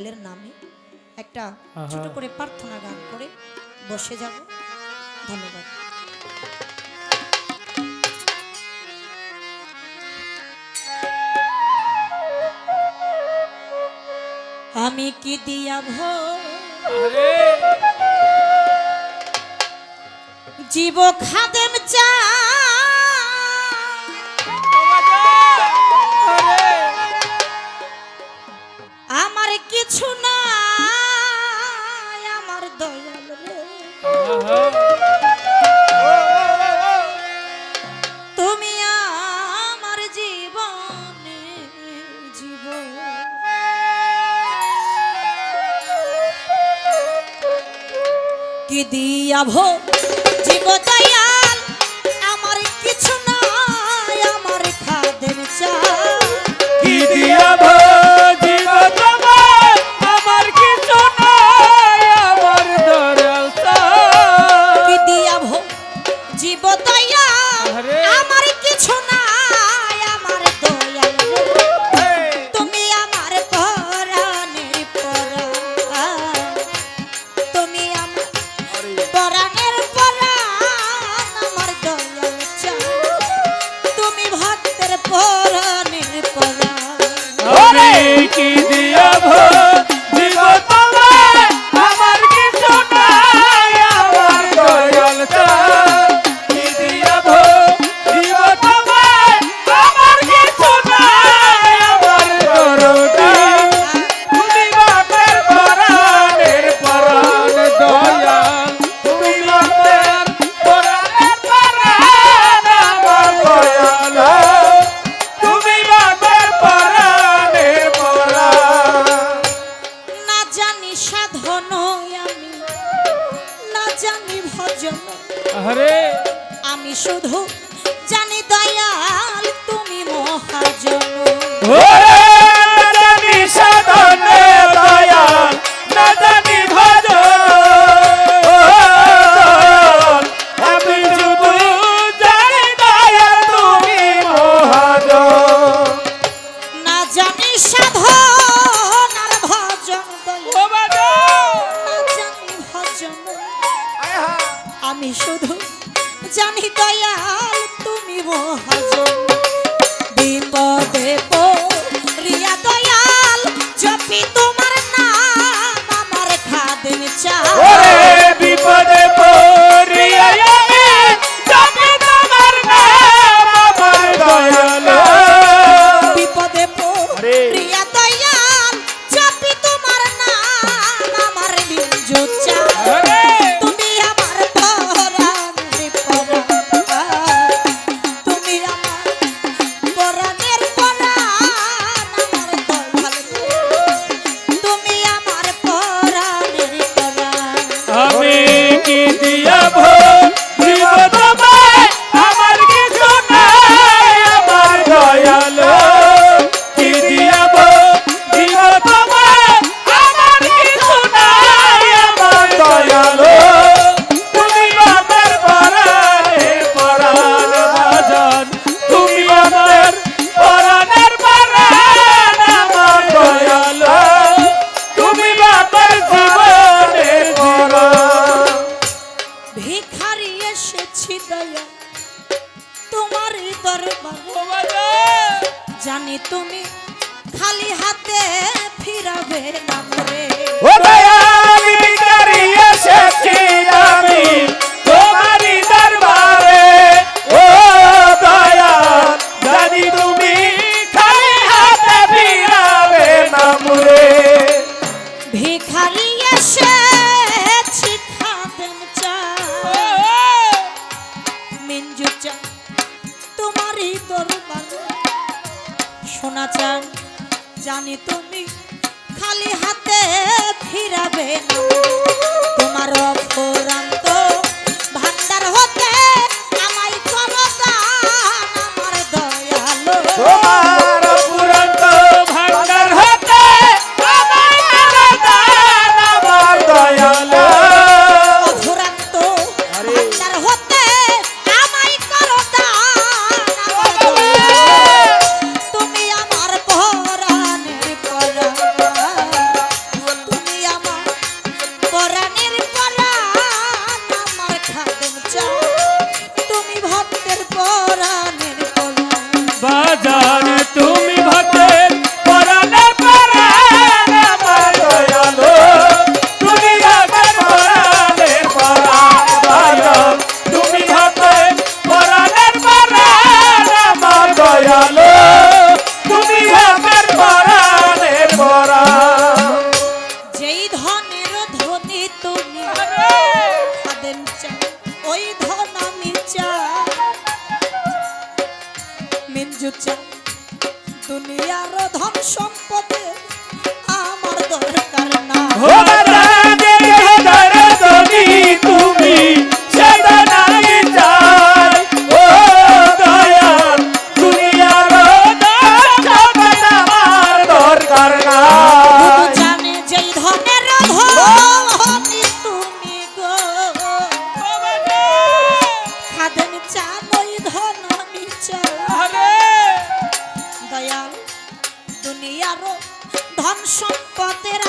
দয়ালের নামে একটা ছোট করে প্রার্থনা গান করে বসে যাব। ধন্যবাদ। আমি কি দিয়া জীব খাদেম চা আমার কিছু না আমার দয়াল রে তুমি আমার জীবনে জীবন কি দিয়া জীব দয়াল আমার কিছু না আমার খাদেম চা কি দিয়া জীব তোমার আমার কিছু না আমার দয়াল চা কি দিয়া জীব দয়াল আমার কিছু না আমার দয়াল তুমি আমার পরাণের পরাণ তুমি আমার পরাণের পরাণ আমার দয়াল চা তুমি ভক্তের পরাণের পরাণ ওরে কি দিয়া জীব তোমার আমার কিছু না আমার দয়াল চা কি দিয়া জীব তোমার আমার কিছু না আমার দরদা তুমি বাপের পরাণের পরাণ দয়াল তুমি বাপের পরাণের পরাণ আমার দয়াল তুমি বাপের পরাণের পরাণ না জানি সাধন আমি না জানি ভজন আরে আমি শুধু জানি দয়াল তুমি মহাজন ওরে না জানি সাধনে দয়াল না জানি ভজন আমি শুধু জানি দয়াল তুমি মহাজন না জানি সাধন আর ভজন দয়াল না জানি ভজন আমি শুধু জানি দয়াল তুমি মহাজন বিপদে পড়িয়া দয়াল জপি তোমার নাম আমার খাদেম চা ওরে বিপদে পড়িয়া আমি জপি তোমার নাম আমার দয়াল বিপদে পড়িয়া দয়াল জপি তোমার নাম আমার নিজ চা তুমি আমার পরাণের পরাণ তুমি আমার পরাণের পরাণ আমার দয়াল তুমি আমার পরাণের পরাণ আমি কি দিয়া জীব তোমার আমার কিছু নাই আমার দয়াল কি দিয়া জীব তোমার আমার কিছু নাই আমার দয়াল তুমি বাপের পরাণের পরাণ বাজন তুমি বাপের পরাণের পরাণ আমার দয়াল তুমি বাপের জীবনের পরাণ ভিখারি এসেছি দয়া তোমার দরবারে জানি তুমি খালি হাতে ফিরাবে না রে ও দয়াল ভিখারি এসেছি আমি তোমারই দরবারে ও দয়াল জানি তুমি খালি হাতে ফিরাবে না মুরে ভিখারি এসেছি খাদেম চা মিঞ্জু চা তোমারই দরবারে সোনা চান জানি তুমি খালি হাতে ফিরাবে না তোমার অফুরন্ত ভান্ডার হতে আমায় করো দান আমার দয়াল তোমার পুরন্ত ভান্ডার হতে আমায় করো দান আমার দয়াল অফুরন্ত ভান্ডার হতে আমায় করো দান আমার দয়াল তুমি আমার পরাণের পরাণ ধনী তুমি গো খাদেন চান ওই ধন আমি চাই দয়াল দুনিয়ারও ধন সম্পদের